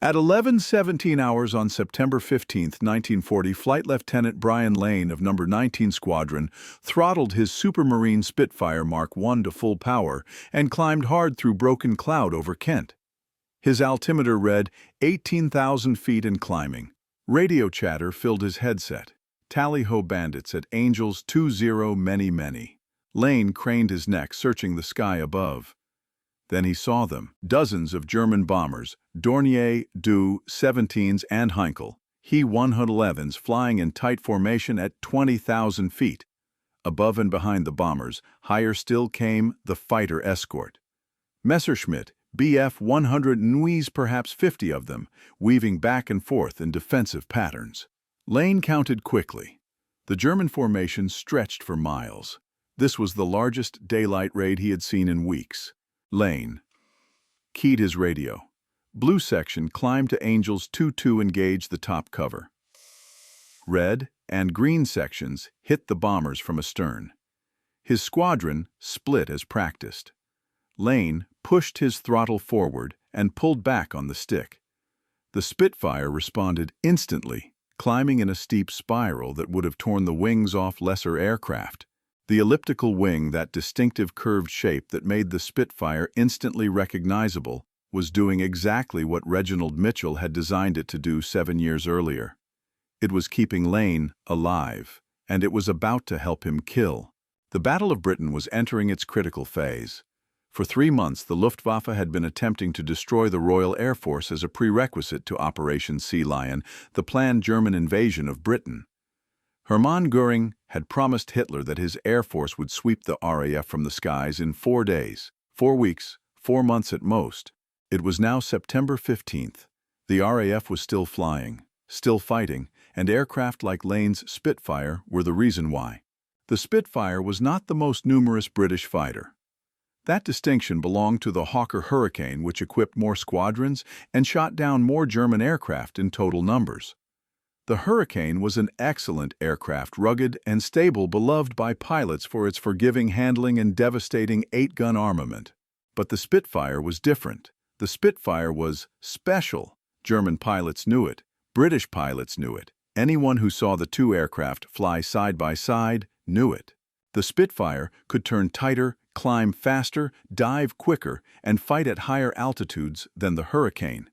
At 11:17 hours on September 15, 1940, Flight Lieutenant Brian Lane of No. 19 Squadron throttled his Supermarine Spitfire Mark I to full power and climbed hard through broken cloud over Kent. His altimeter read 18,000 feet and climbing. Radio chatter filled his headset. Tally-ho bandits at Angels 20 many many. Lane craned his neck, searching the sky above. Then he saw them, dozens of German bombers, Dornier, Do-17s and Heinkel, He-111s flying in tight formation at 20,000 feet. Above and behind the bombers, higher still came the fighter escort. Messerschmitt, Bf-100 Nuis, perhaps 50 of them, weaving back and forth in defensive patterns. Lane counted quickly. The German formation stretched for miles. This was the largest daylight raid he had seen in weeks. Lane keyed his radio. Blue section climbed to Angels 2-2, engaged the top cover. Red and green sections hit the bombers from astern. His squadron split as practiced. Lane pushed his throttle forward and pulled back on the stick. The Spitfire responded instantly, climbing in a steep spiral that would have torn the wings off lesser aircraft. The elliptical wing, that distinctive curved shape that made the Spitfire instantly recognizable, was doing exactly what Reginald Mitchell had designed it to do 7 years earlier. It was keeping Lane alive, and it was about to help him kill. The Battle of Britain was entering its critical phase. For 3 months, the Luftwaffe had been attempting to destroy the Royal Air Force as a prerequisite to Operation Sea Lion, the planned German invasion of Britain. Hermann Göring had promised Hitler that his Air Force would sweep the RAF from the skies in 4 days, 4 weeks, 4 months at most. It was now September 15th. The RAF was still flying, still fighting, and aircraft like Lane's Spitfire were the reason why. The Spitfire was not the most numerous British fighter. That distinction belonged to the Hawker Hurricane, which equipped more squadrons and shot down more German aircraft in total numbers. The Hurricane was an excellent aircraft, rugged and stable, beloved by pilots for its forgiving handling and devastating 8-gun armament. But the Spitfire was different. The Spitfire was special. German pilots knew it. British pilots knew it. Anyone who saw the two aircraft fly side by side knew it. The Spitfire could turn tighter, climb faster, dive quicker, and fight at higher altitudes than the Hurricane.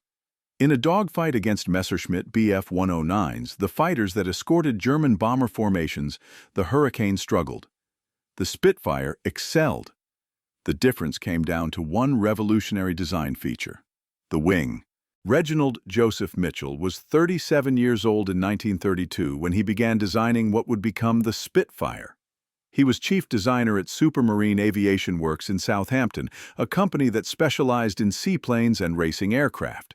In a dogfight against Messerschmitt Bf-109s, the fighters that escorted German bomber formations, the Hurricane struggled. The Spitfire excelled. The difference came down to one revolutionary design feature: the wing. Reginald Joseph Mitchell was 37 years old in 1932 when he began designing what would become the Spitfire. He was chief designer at Supermarine Aviation Works in Southampton, a company that specialized in seaplanes and racing aircraft.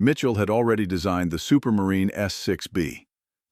Mitchell had already designed the Supermarine S-6B,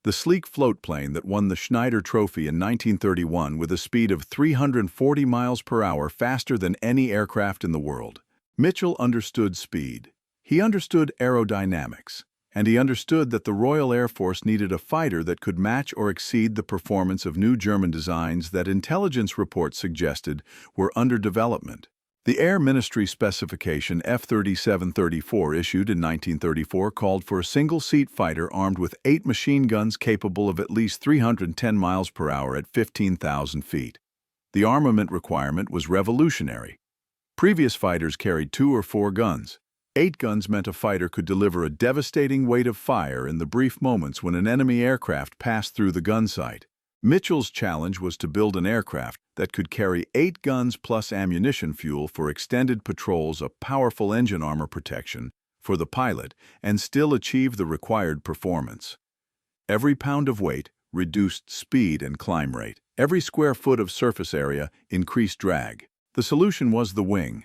the sleek float plane that won the Schneider Trophy in 1931 with a speed of 340 miles per hour, faster than any aircraft in the world. Mitchell understood speed. He understood aerodynamics, and he understood that the Royal Air Force needed a fighter that could match or exceed the performance of new German designs that intelligence reports suggested were under development. The Air Ministry specification F-3734, issued in 1934, called for a single-seat fighter armed with 8 machine guns capable of at least 310 miles per hour at 15,000 feet. The armament requirement was revolutionary. Previous fighters carried 2 or 4 guns. 8 guns meant a fighter could deliver a devastating weight of fire in the brief moments when an enemy aircraft passed through the gun sight. Mitchell's challenge was to build an aircraft that could carry 8 guns plus ammunition fuel for extended patrols, a powerful engine armor protection for the pilot, and still achieve the required performance. Every pound of weight reduced speed and climb rate. Every square foot of surface area increased drag. The solution was the wing.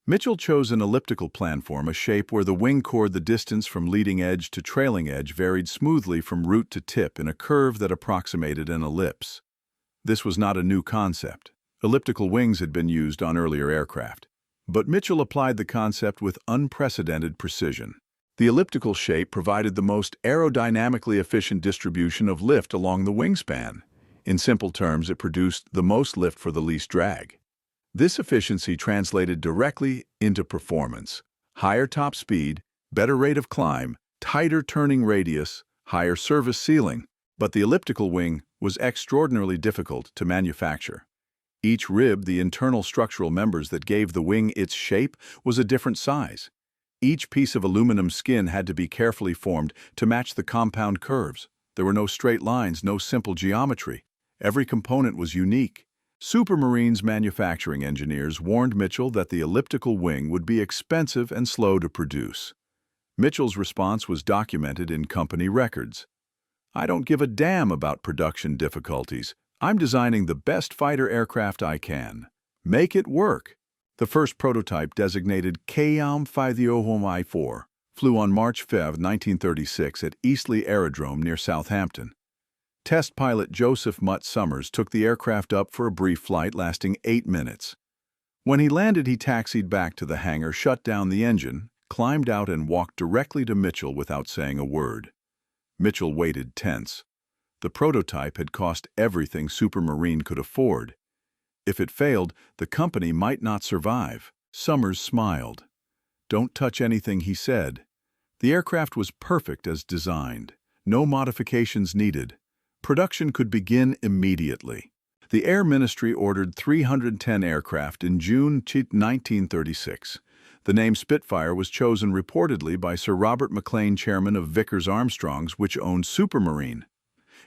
Mitchell chose an elliptical planform, a shape where the wing chord, the distance from leading edge to trailing edge, varied smoothly from root to tip in a curve that approximated an ellipse. This was not a new concept. Elliptical wings had been used on earlier aircraft, but Mitchell applied the concept with unprecedented precision. The elliptical shape provided the most aerodynamically efficient distribution of lift along the wingspan. In simple terms, it produced the most lift for the least drag. This efficiency translated directly into performance: higher top speed, better rate of climb, tighter turning radius, higher service ceiling. But the elliptical wing was extraordinarily difficult to manufacture. Each rib, the internal structural members that gave the wing its shape, was a different size. Each piece of aluminum skin had to be carefully formed to match the compound curves. There were no straight lines, no simple geometry. Every component was unique. Supermarine's manufacturing engineers warned Mitchell that the elliptical wing would be expensive and slow to produce. Mitchell's response was documented in company records. "I don't give a damn about production difficulties. I'm designing the best fighter aircraft I can. Make it work." The first prototype, designated KM-50I-4, flew on March 5, 1936 at Eastleigh Aerodrome near Southampton. Test pilot Joseph Mutt Summers took the aircraft up for a brief flight lasting 8 minutes. When he landed, he taxied back to the hangar, shut down the engine, climbed out and walked directly to Mitchell without saying a word. Mitchell waited tense. The prototype had cost everything Supermarine could afford. If it failed, the company might not survive. Summers smiled. "Don't touch anything," he said. The aircraft was perfect as designed. No modifications needed. Production could begin immediately. The Air Ministry ordered 310 aircraft in June 1936. The name Spitfire was chosen reportedly by Sir Robert McLean, chairman of Vickers Armstrongs, which owned Supermarine.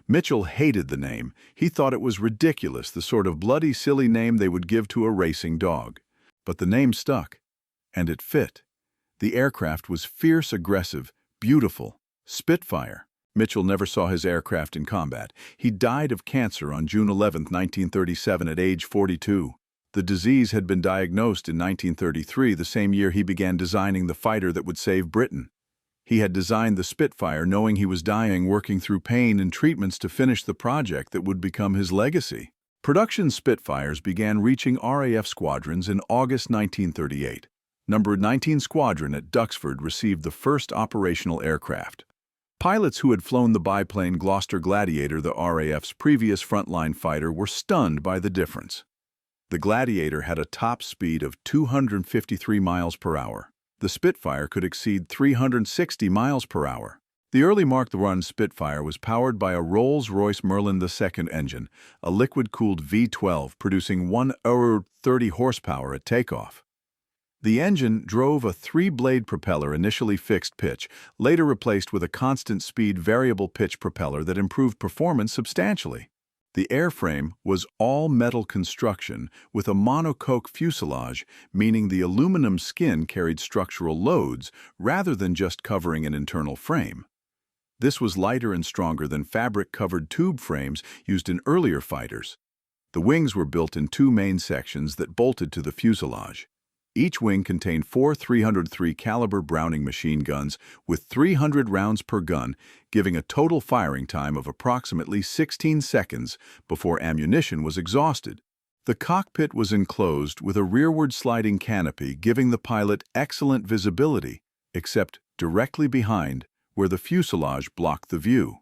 Mitchell hated the name. He thought it was ridiculous, the sort of bloody, silly name they would give to a racing dog. But the name stuck, and it fit. The aircraft was fierce, aggressive, beautiful. Spitfire. Mitchell never saw his aircraft in combat. He died of cancer on June 11, 1937, at age 42. The disease had been diagnosed in 1933, the same year he began designing the fighter that would save Britain. He had designed the Spitfire knowing he was dying, working through pain and treatments to finish the project that would become his legacy. Production Spitfires began reaching RAF squadrons in August 1938. Number 19 Squadron at Duxford received the first operational aircraft. Pilots who had flown the biplane Gloucester Gladiator, the RAF's previous frontline fighter, were stunned by the difference. The Gladiator had a top speed of 253 miles per hour. The Spitfire could exceed 360 miles per hour. The early Mark I Spitfire was powered by a Rolls-Royce Merlin II engine, a liquid-cooled V12 producing 130 horsepower at takeoff. The engine drove a 3-blade propeller, initially fixed pitch, later replaced with a constant-speed variable pitch propeller that improved performance substantially. The airframe was all-metal construction with a monocoque fuselage, meaning the aluminum skin carried structural loads rather than just covering an internal frame. This was lighter and stronger than fabric-covered tube frames used in earlier fighters. The wings were built in 2 main sections that bolted to the fuselage. Each wing contained 4 303 caliber Browning machine guns with 300 rounds per gun, giving a total firing time of approximately 16 seconds before ammunition was exhausted. The cockpit was enclosed with a rearward sliding canopy, giving the pilot excellent visibility, except directly behind, where the fuselage blocked the view.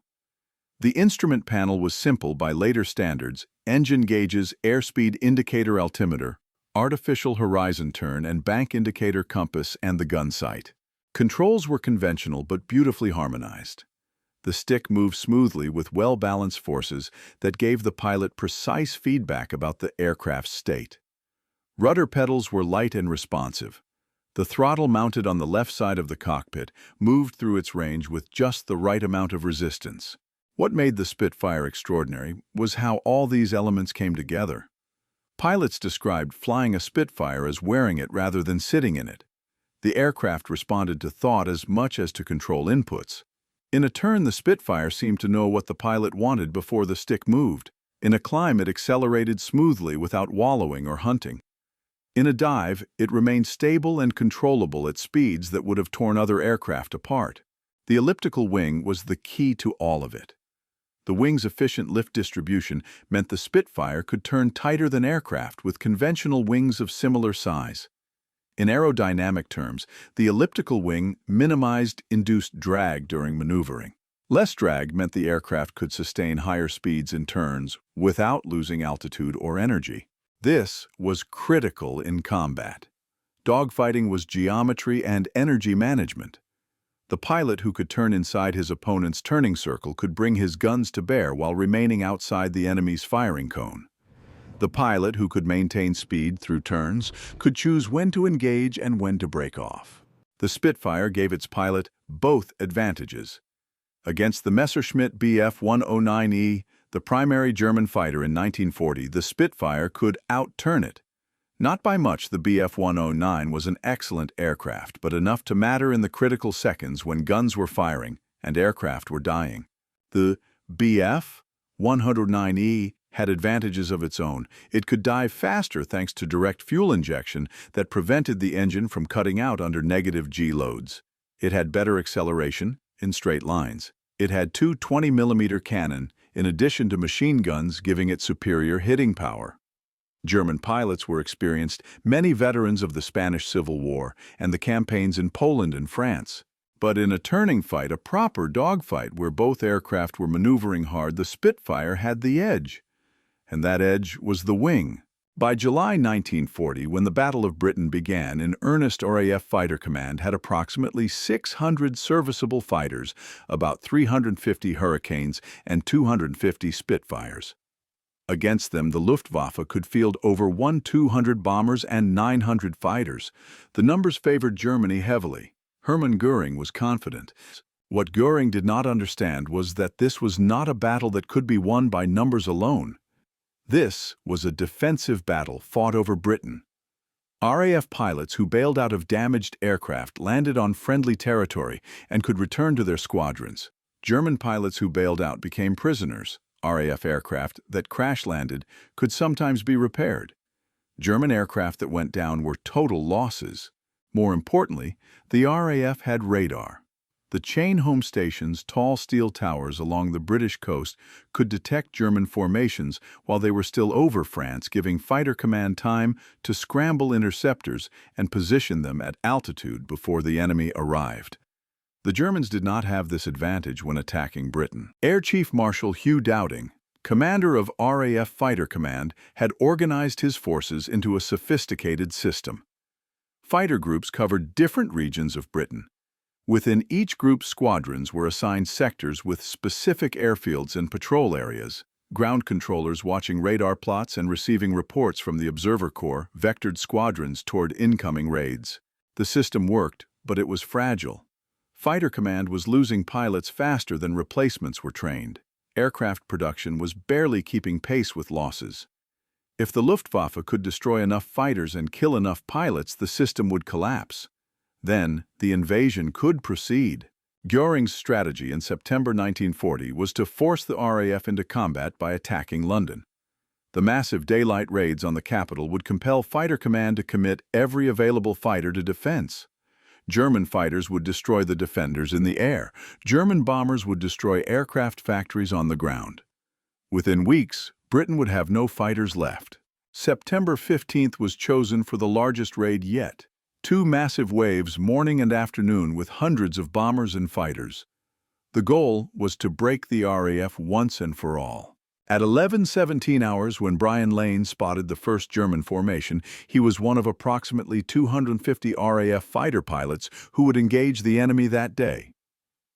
The instrument panel was simple by later standards: engine gauges, airspeed indicator altimeter, artificial horizon turn and bank indicator compass, and the gun sight. Controls were conventional but beautifully harmonized. The stick moved smoothly with well-balanced forces that gave the pilot precise feedback about the aircraft's state. Rudder pedals were light and responsive. The throttle, mounted on the left side of the cockpit, moved through its range with just the right amount of resistance. What made the Spitfire extraordinary was how all these elements came together. Pilots described flying a Spitfire as wearing it rather than sitting in it. The aircraft responded to thought as much as to control inputs. In a turn, the Spitfire seemed to know what the pilot wanted before the stick moved. In a climb, it accelerated smoothly without wallowing or hunting. In a dive, it remained stable and controllable at speeds that would have torn other aircraft apart. The elliptical wing was the key to all of it. The wing's efficient lift distribution meant the Spitfire could turn tighter than aircraft with conventional wings of similar size. In aerodynamic terms, the elliptical wing minimized induced drag during maneuvering. Less drag meant the aircraft could sustain higher speeds in turns without losing altitude or energy. This was critical in combat. Dogfighting was geometry and energy management. The pilot who could turn inside his opponent's turning circle could bring his guns to bear while remaining outside the enemy's firing cone. The pilot who could maintain speed through turns could choose when to engage and when to break off. The Spitfire gave its pilot both advantages. Against the Messerschmitt Bf 109E, the primary German fighter in 1940, the Spitfire could out-turn it. Not by much, the Bf 109 was an excellent aircraft, but enough to matter in the critical seconds when guns were firing and aircraft were dying. The Bf 109E had advantages of its own. It could dive faster thanks to direct fuel injection that prevented the engine from cutting out under negative G loads. It had better acceleration in straight lines. It had two 20mm cannon, in addition to machine guns, giving it superior hitting power. German pilots were experienced, many veterans of the Spanish Civil War and the campaigns in Poland and France. But in a turning fight, a proper dogfight where both aircraft were maneuvering hard, the Spitfire had the edge. And that edge was the wing. By July 1940, when the Battle of Britain began, in earnest, RAF Fighter Command had approximately 600 serviceable fighters, about 350 Hurricanes and 250 Spitfires. Against them, the Luftwaffe could field over 1,200 bombers and 900 fighters. The numbers favored Germany heavily. Hermann Göring was confident. What Göring did not understand was that this was not a battle that could be won by numbers alone. This was a defensive battle fought over Britain. RAF pilots who bailed out of damaged aircraft landed on friendly territory and could return to their squadrons. German pilots who bailed out became prisoners. RAF aircraft that crash-landed could sometimes be repaired. German aircraft that went down were total losses. More importantly, the RAF had radar. The chain home stations, tall steel towers along the British coast, could detect German formations while they were still over France, giving Fighter Command time to scramble interceptors and position them at altitude before the enemy arrived. The Germans did not have this advantage when attacking Britain. Air Chief Marshal Hugh Dowding, commander of RAF Fighter Command, had organized his forces into a sophisticated system. Fighter groups covered different regions of Britain. Within each group, squadrons were assigned sectors with specific airfields and patrol areas. Ground controllers watching radar plots and receiving reports from the Observer Corps vectored squadrons toward incoming raids. The system worked, but it was fragile. Fighter Command was losing pilots faster than replacements were trained. Aircraft production was barely keeping pace with losses. If the Luftwaffe could destroy enough fighters and kill enough pilots, the system would collapse. Then, the invasion could proceed. Göring's strategy in September 1940 was to force the RAF into combat by attacking London. The massive daylight raids on the capital would compel Fighter Command to commit every available fighter to defense. German fighters would destroy the defenders in the air. German bombers would destroy aircraft factories on the ground. Within weeks, Britain would have no fighters left. September 15th was chosen for the largest raid yet. Two massive waves, morning and afternoon, with hundreds of bombers and fighters. The goal was to break the RAF once and for all. At 11:17 hours, when Brian Lane spotted the first German formation, he was one of approximately 250 RAF fighter pilots who would engage the enemy that day.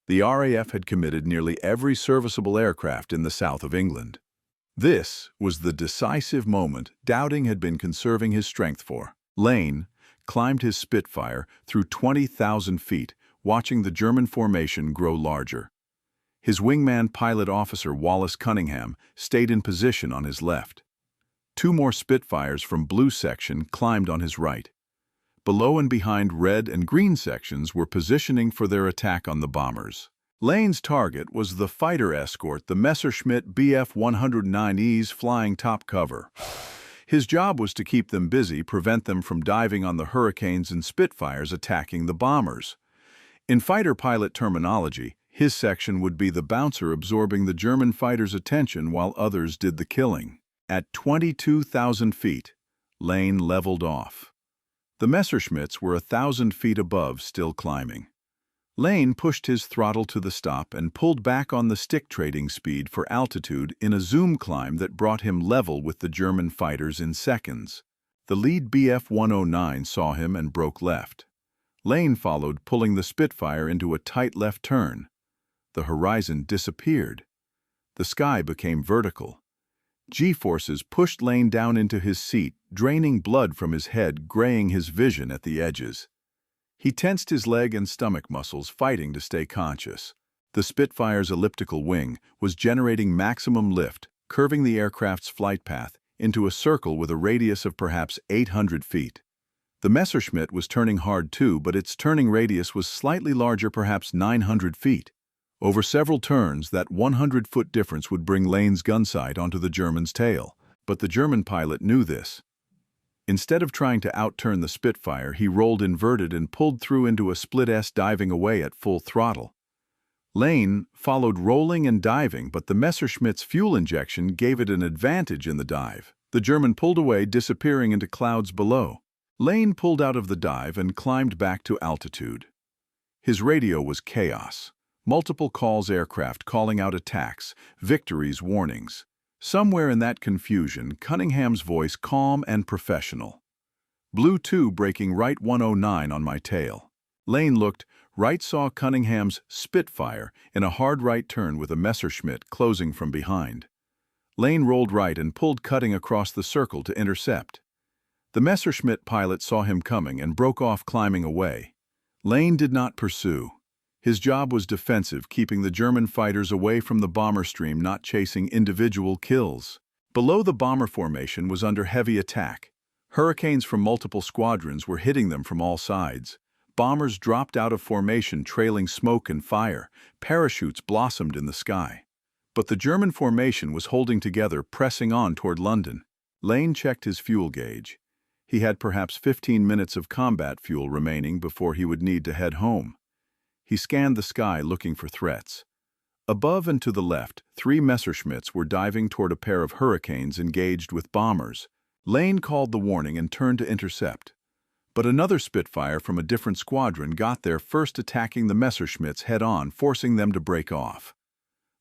The RAF had committed nearly every serviceable aircraft in the south of England. This was the decisive moment Dowding had been conserving his strength for. Lane climbed his Spitfire through 20,000 feet, watching the German formation grow larger. His wingman pilot officer Wallace Cunningham stayed in position on his left. Two more Spitfires from Blue Section climbed on his right. Below and behind Red and Green Sections were positioning for their attack on the bombers. Lane's target was the fighter escort, the Messerschmitt Bf 109E's flying top cover. His job was to keep them busy, prevent them from diving on the Hurricanes and Spitfires attacking the bombers. In fighter pilot terminology, his section would be the bouncer absorbing the German fighters' attention while others did the killing. At 22,000 feet, Lane leveled off. The Messerschmitts were 1,000 feet above, still climbing. Lane pushed his throttle to the stop and pulled back on the stick trading speed for altitude in a zoom climb that brought him level with the German fighters in seconds. The lead Bf 109 saw him and broke left. Lane followed, pulling the Spitfire into a tight left turn. The horizon disappeared. The sky became vertical. G-forces pushed Lane down into his seat, draining blood from his head, graying his vision at the edges. He tensed his leg and stomach muscles, fighting to stay conscious. The Spitfire's elliptical wing was generating maximum lift, curving the aircraft's flight path into a circle with a radius of perhaps 800 feet. The Messerschmitt was turning hard too, but its turning radius was slightly larger, perhaps 900 feet. Over several turns, that 100-foot difference would bring Lane's gun sight onto the German's tail. But the German pilot knew this. Instead of trying to outturn the Spitfire, he rolled inverted and pulled through into a split S, diving away at full throttle. Lane followed, rolling and diving, but the Messerschmitt's fuel injection gave it an advantage in the dive. The German pulled away, disappearing into clouds below. Lane pulled out of the dive and climbed back to altitude. His radio was chaos. Multiple calls, aircraft calling out attacks, victories, warnings. Somewhere in that confusion, Cunningham's voice calm and professional. Blue 2 breaking right 109 on my tail. Lane looked. Right saw Cunningham's Spitfire in a hard right turn with a Messerschmitt closing from behind. Lane rolled right and pulled, cutting across the circle to intercept. The Messerschmitt pilot saw him coming and broke off, climbing away. Lane did not pursue. His job was defensive, keeping the German fighters away from the bomber stream, not chasing individual kills. Below, the bomber formation was under heavy attack. Hurricanes from multiple squadrons were hitting them from all sides. Bombers dropped out of formation, trailing smoke and fire. Parachutes blossomed in the sky. But the German formation was holding together, pressing on toward London. Lane checked his fuel gauge. He had perhaps 15 minutes of combat fuel remaining before he would need to head home. He scanned the sky, looking for threats. Above and to the left, 3 Messerschmitts were diving toward a pair of Hurricanes engaged with bombers. Lane called the warning and turned to intercept. But another Spitfire from a different squadron got there first, attacking the Messerschmitts head-on, forcing them to break off.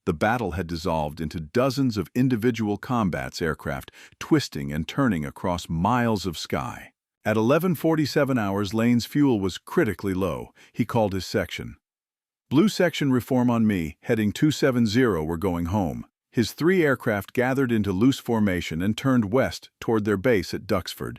The battle had dissolved into dozens of individual combats, aircraft twisting and turning across miles of sky. At 11:47 hours, Lane's fuel was critically low. He called his section. Blue section, reform on me, heading 270, we're going home. His 3 aircraft gathered into loose formation and turned west toward their base at Duxford.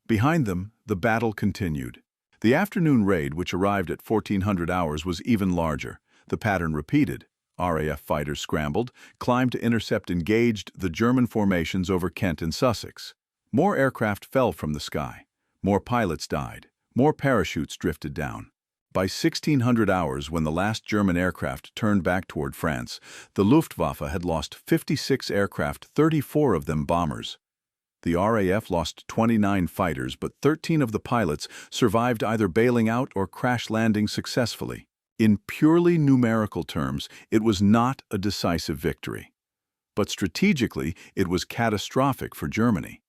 Behind them, the battle continued. The afternoon raid, which arrived at 1400 hours, was even larger. The pattern repeated. RAF fighters scrambled, climbed to intercept, engaged the German formations over Kent and Sussex. More aircraft fell from the sky. More pilots died. More parachutes drifted down. By 1600 hours, when the last German aircraft turned back toward France, the Luftwaffe had lost 56 aircraft, 34 of them bombers. The RAF lost 29 fighters, but 13 of the pilots survived, either bailing out or crash landing successfully. In purely numerical terms, it was not a decisive victory. But strategically, it was catastrophic for Germany.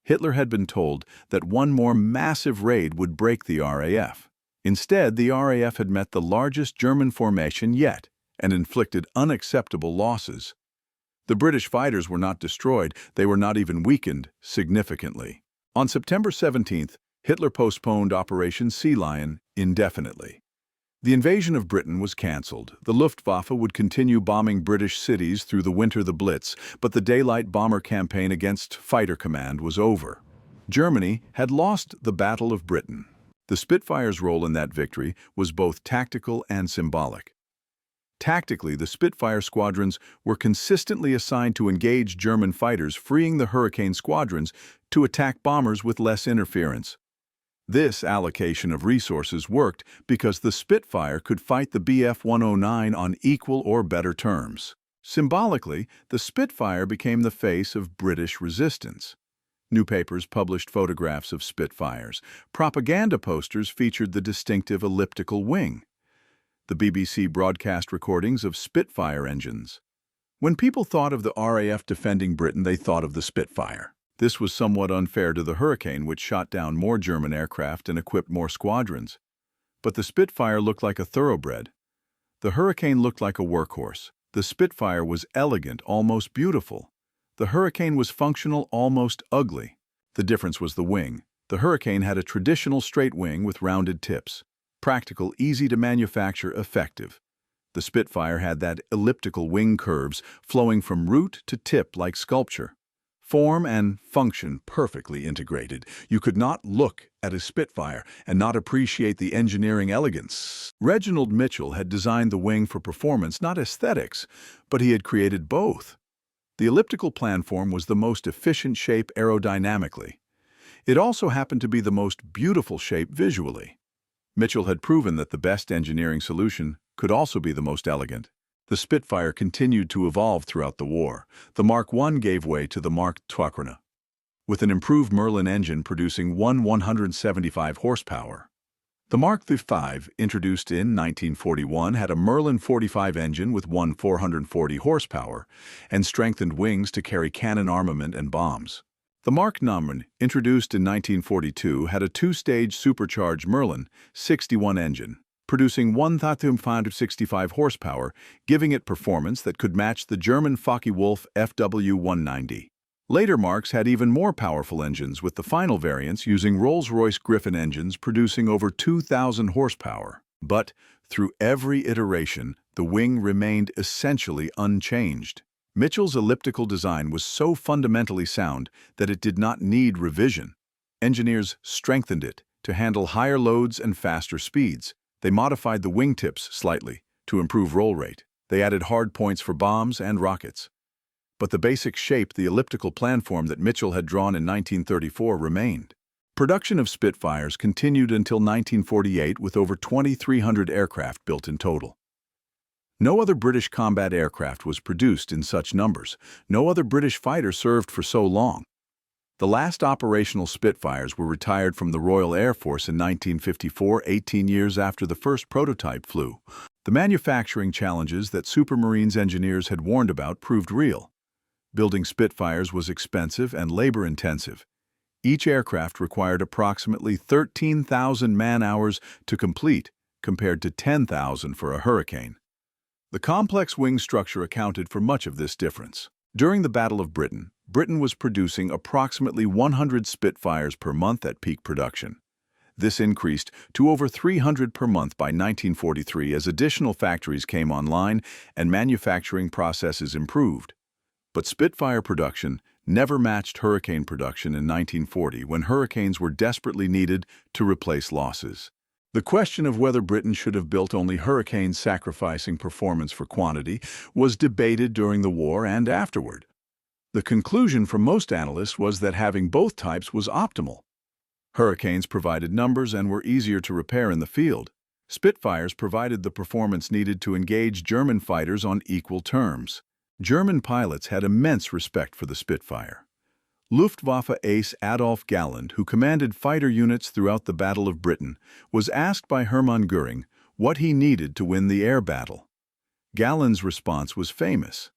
Hitler had been told that one more massive raid would break the RAF. Instead, the RAF had met the largest German formation yet and inflicted unacceptable losses. The British fighters were not destroyed, they were not even weakened significantly. On September 17th, Hitler postponed Operation Sea Lion indefinitely. The invasion of Britain was cancelled. The Luftwaffe would continue bombing British cities through the winter, the Blitz, but the daylight bomber campaign against Fighter Command was over. Germany had lost the Battle of Britain. The Spitfire's role in that victory was both tactical and symbolic. Tactically, the Spitfire squadrons were consistently assigned to engage German fighters, freeing the Hurricane squadrons to attack bombers with less interference. This allocation of resources worked because the Spitfire could fight the Bf 109 on equal or better terms. Symbolically, the Spitfire became the face of British resistance. Newspapers published photographs of Spitfires. Propaganda posters featured the distinctive elliptical wing. The BBC broadcast recordings of Spitfire engines. When people thought of the RAF defending Britain, they thought of the Spitfire. This was somewhat unfair to the Hurricane, which shot down more German aircraft and equipped more squadrons. But the Spitfire looked like a thoroughbred. The Hurricane looked like a workhorse. The Spitfire was elegant, almost beautiful. The Hurricane was functional, almost ugly. The difference was the wing. The Hurricane had a traditional straight wing with rounded tips. Practical, easy to manufacture, effective. The Spitfire had that elliptical wing curves flowing from root to tip like sculpture. Form and function perfectly integrated. You could not look at a Spitfire and not appreciate the engineering elegance. Reginald Mitchell had designed the wing for performance, not aesthetics, but he had created both. The elliptical planform was the most efficient shape aerodynamically. It also happened to be the most beautiful shape visually. Mitchell had proven that the best engineering solution could also be the most elegant. The Spitfire continued to evolve throughout the war. The Mark I gave way to the Mark II, with an improved Merlin engine producing 175 horsepower. The Mark V, introduced in 1941, had a Merlin 45 engine with 440 horsepower and strengthened wings to carry cannon armament and bombs. The Mark IX, introduced in 1942, had a two-stage supercharged Merlin 61 engine, producing 1,565 horsepower, giving it performance that could match the German Focke-Wulf FW-190. Later Marks had even more powerful engines, with the final variants using Rolls-Royce Griffon engines producing over 2,000 horsepower. But, through every iteration, the wing remained essentially unchanged. Mitchell's elliptical design was so fundamentally sound that it did not need revision. Engineers strengthened it to handle higher loads and faster speeds. They modified the wingtips slightly to improve roll rate. They added hard points for bombs and rockets. But the basic shape, the elliptical planform that Mitchell had drawn in 1934, remained. Production of Spitfires continued until 1948 with over 2,300 aircraft built in total. No other British combat aircraft was produced in such numbers. No other British fighter served for so long. The last operational Spitfires were retired from the Royal Air Force in 1954, 18 years after the first prototype flew. The manufacturing challenges that Supermarine's engineers had warned about proved real. Building Spitfires was expensive and labor-intensive. Each aircraft required approximately 13,000 man-hours to complete, compared to 10,000 for a Hurricane. The complex wing structure accounted for much of this difference. During the Battle of Britain, Britain was producing approximately 100 Spitfires per month at peak production. This increased to over 300 per month by 1943 as additional factories came online and manufacturing processes improved. But Spitfire production never matched Hurricane production in 1940, when Hurricanes were desperately needed to replace losses. The question of whether Britain should have built only Hurricanes sacrificing performance for quantity was debated during the war and afterward. The conclusion from most analysts was that having both types was optimal. Hurricanes provided numbers and were easier to repair in the field. Spitfires provided the performance needed to engage German fighters on equal terms. German pilots had immense respect for the Spitfire. Luftwaffe ace Adolf Galland, who commanded fighter units throughout the Battle of Britain, was asked by Hermann Göring what he needed to win the air battle. Galland's response was famous.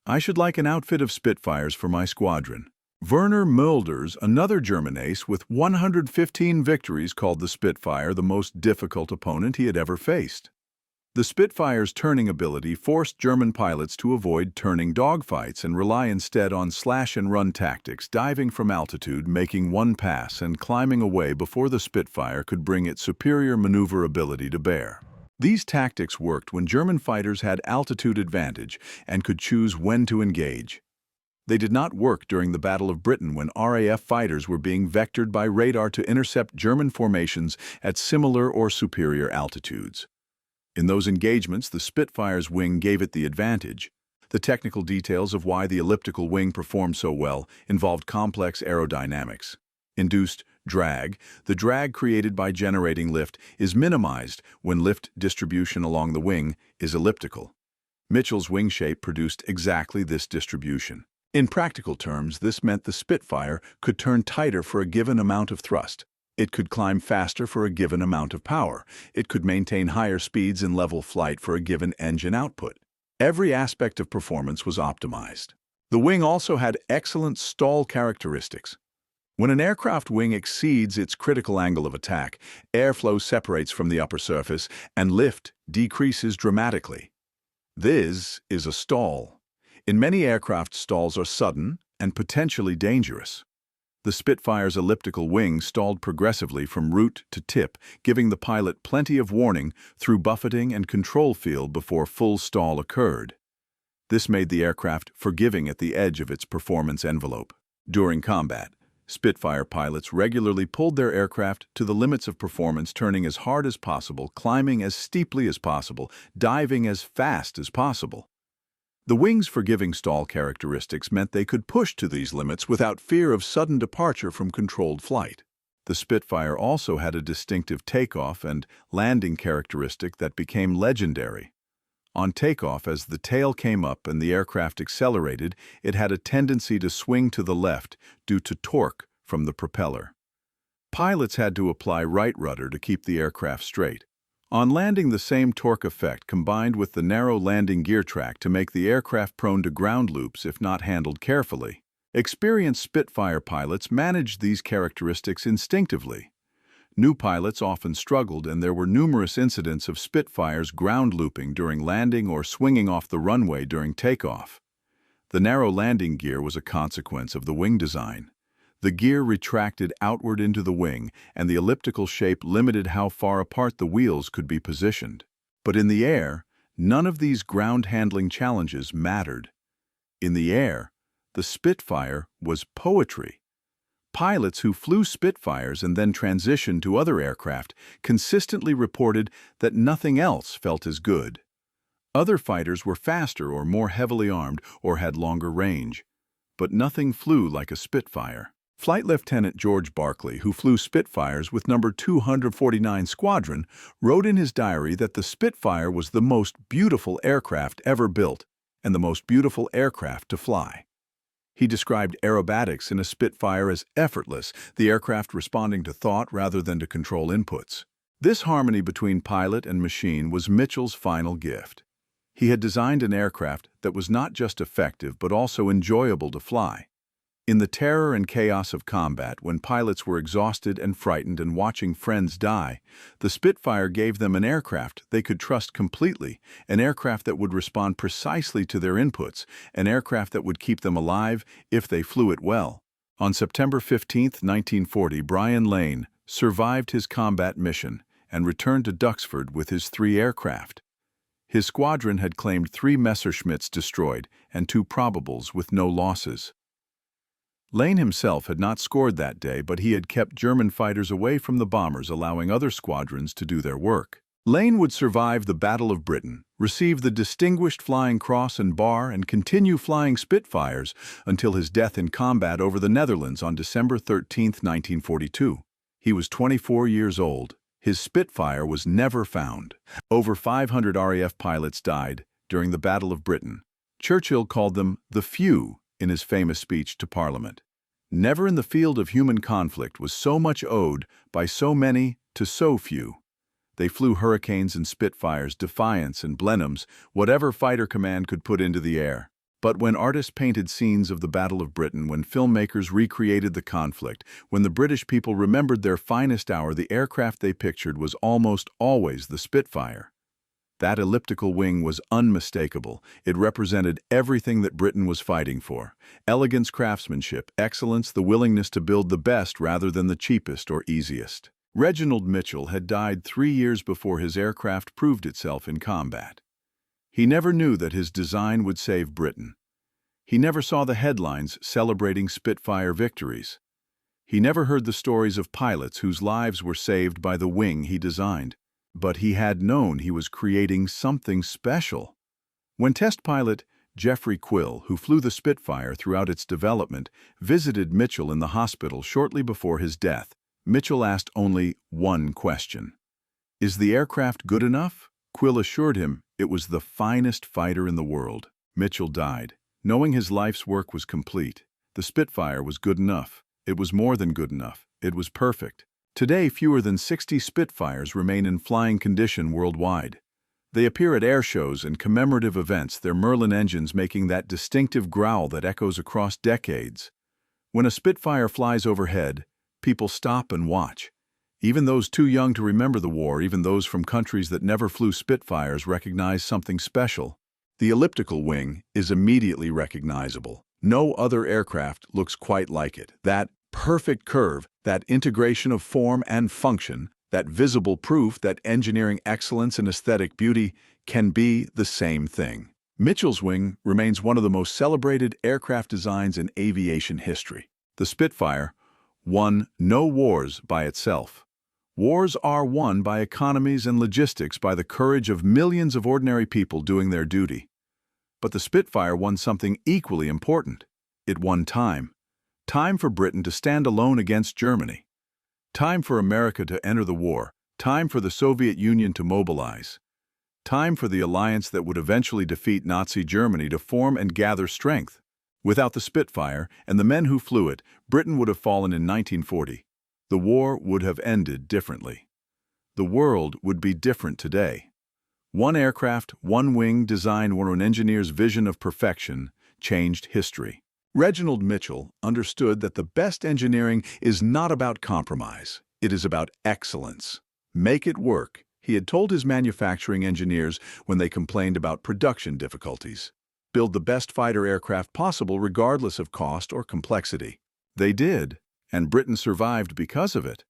"I should like an outfit of Spitfires for my squadron." Werner Mölders, another German ace with 115 victories, called the Spitfire the most difficult opponent he had ever faced. The Spitfire's turning ability forced German pilots to avoid turning dogfights and rely instead on slash-and-run tactics, diving from altitude, making one pass, and climbing away before the Spitfire could bring its superior maneuverability to bear. These tactics worked when German fighters had altitude advantage and could choose when to engage. They did not work during the Battle of Britain, when RAF fighters were being vectored by radar to intercept German formations at similar or superior altitudes. In those engagements, the Spitfire's wing gave it the advantage. The technical details of why the elliptical wing performed so well involved complex aerodynamics. Induced drag. The drag created by generating lift is minimized when lift distribution along the wing is elliptical. Mitchell's wing shape produced exactly this distribution. In practical terms, this meant the Spitfire could turn tighter for a given amount of thrust. It could climb faster for a given amount of power. It could maintain higher speeds in level flight for a given engine output. Every aspect of performance was optimized. The wing also had excellent stall characteristics. When an aircraft wing exceeds its critical angle of attack, airflow separates from the upper surface and lift decreases dramatically. This is a stall. In many aircraft, stalls are sudden and potentially dangerous. The Spitfire's elliptical wings stalled progressively from root to tip, giving the pilot plenty of warning through buffeting and control field before full stall occurred. This made the aircraft forgiving at the edge of its performance envelope. During combat, Spitfire pilots regularly pulled their aircraft to the limits of performance, turning as hard as possible, climbing as steeply as possible, diving as fast as possible. The wing's forgiving stall characteristics meant they could push to these limits without fear of sudden departure from controlled flight. The Spitfire also had a distinctive takeoff and landing characteristic that became legendary. On takeoff, as the tail came up and the aircraft accelerated, it had a tendency to swing to the left due to torque from the propeller. Pilots had to apply right rudder to keep the aircraft straight. On landing, the same torque effect combined with the narrow landing gear track to make the aircraft prone to ground loops if not handled carefully. Experienced Spitfire pilots managed these characteristics instinctively. New pilots often struggled, and there were numerous incidents of Spitfires ground looping during landing or swinging off the runway during takeoff. The narrow landing gear was a consequence of the wing design. The gear retracted outward into the wing, and the elliptical shape limited how far apart the wheels could be positioned. But in the air, none of these ground handling challenges mattered. In the air, the Spitfire was poetry. Pilots who flew Spitfires and then transitioned to other aircraft consistently reported that nothing else felt as good. Other fighters were faster or more heavily armed or had longer range, but nothing flew like a Spitfire. Flight Lieutenant George Barclay, who flew Spitfires with No. 249 Squadron, wrote in his diary that the Spitfire was the most beautiful aircraft ever built and the most beautiful aircraft to fly. He described aerobatics in a Spitfire as effortless, the aircraft responding to thought rather than to control inputs. This harmony between pilot and machine was Mitchell's final gift. He had designed an aircraft that was not just effective but also enjoyable to fly. In the terror and chaos of combat, when pilots were exhausted and frightened and watching friends die, the Spitfire gave them an aircraft they could trust completely, an aircraft that would respond precisely to their inputs, an aircraft that would keep them alive if they flew it well. On September 15, 1940, Brian Lane survived his combat mission and returned to Duxford with his 3 aircraft. His squadron had claimed 3 Messerschmitts destroyed and 2 probables with no losses. Lane himself had not scored that day, but he had kept German fighters away from the bombers, allowing other squadrons to do their work. Lane would survive the Battle of Britain, receive the Distinguished Flying Cross and Bar, and continue flying Spitfires until his death in combat over the Netherlands on December 13, 1942. He was 24 years old. His Spitfire was never found. Over 500 RAF pilots died during the Battle of Britain. Churchill called them the few in his famous speech to Parliament. Never in the field of human conflict was so much owed by so many to so few. They flew Hurricanes and Spitfires, Defiants and Blenheims, whatever fighter command could put into the air. But when artists painted scenes of the Battle of Britain, when filmmakers recreated the conflict, when the British people remembered their finest hour, the aircraft they pictured was almost always the Spitfire. That elliptical wing was unmistakable. It represented everything that Britain was fighting for. Elegance, craftsmanship, excellence, the willingness to build the best rather than the cheapest or easiest. Reginald Mitchell had died 3 years before his aircraft proved itself in combat. He never knew that his design would save Britain. He never saw the headlines celebrating Spitfire victories. He never heard the stories of pilots whose lives were saved by the wing he designed. But he had known he was creating something special. When test pilot Jeffrey Quill, who flew the Spitfire throughout its development, visited Mitchell in the hospital shortly before his death, Mitchell asked only one question. "Is the aircraft good enough?" Quill assured him it was the finest fighter in the world. Mitchell died, knowing his life's work was complete. The Spitfire was good enough. It was more than good enough. It was perfect. Today, fewer than 60 Spitfires remain in flying condition worldwide. They appear at air shows and commemorative events, their Merlin engines making that distinctive growl that echoes across decades. When a Spitfire flies overhead, people stop and watch. Even those too young to remember the war, even those from countries that never flew Spitfires, recognize something special. The elliptical wing is immediately recognizable. No other aircraft looks quite like it. That perfect curve, that integration of form and function, that visible proof that engineering excellence and aesthetic beauty can be the same thing. Mitchell's wing remains one of the most celebrated aircraft designs in aviation history. The Spitfire won no wars by itself. Wars are won by economies and logistics, by the courage of millions of ordinary people doing their duty. But the Spitfire won something equally important. It won time. Time for Britain to stand alone against Germany. Time for America to enter the war. Time for the Soviet Union to mobilize. Time for the alliance that would eventually defeat Nazi Germany to form and gather strength. Without the Spitfire and the men who flew it, Britain would have fallen in 1940. The war would have ended differently. The world would be different today. One aircraft, one wing designed where an engineer's vision of perfection changed history. Reginald Mitchell understood that the best engineering is not about compromise. It is about excellence. Make it work, he had told his manufacturing engineers when they complained about production difficulties. Build the best fighter aircraft possible regardless of cost or complexity. They did, and Britain survived because of it.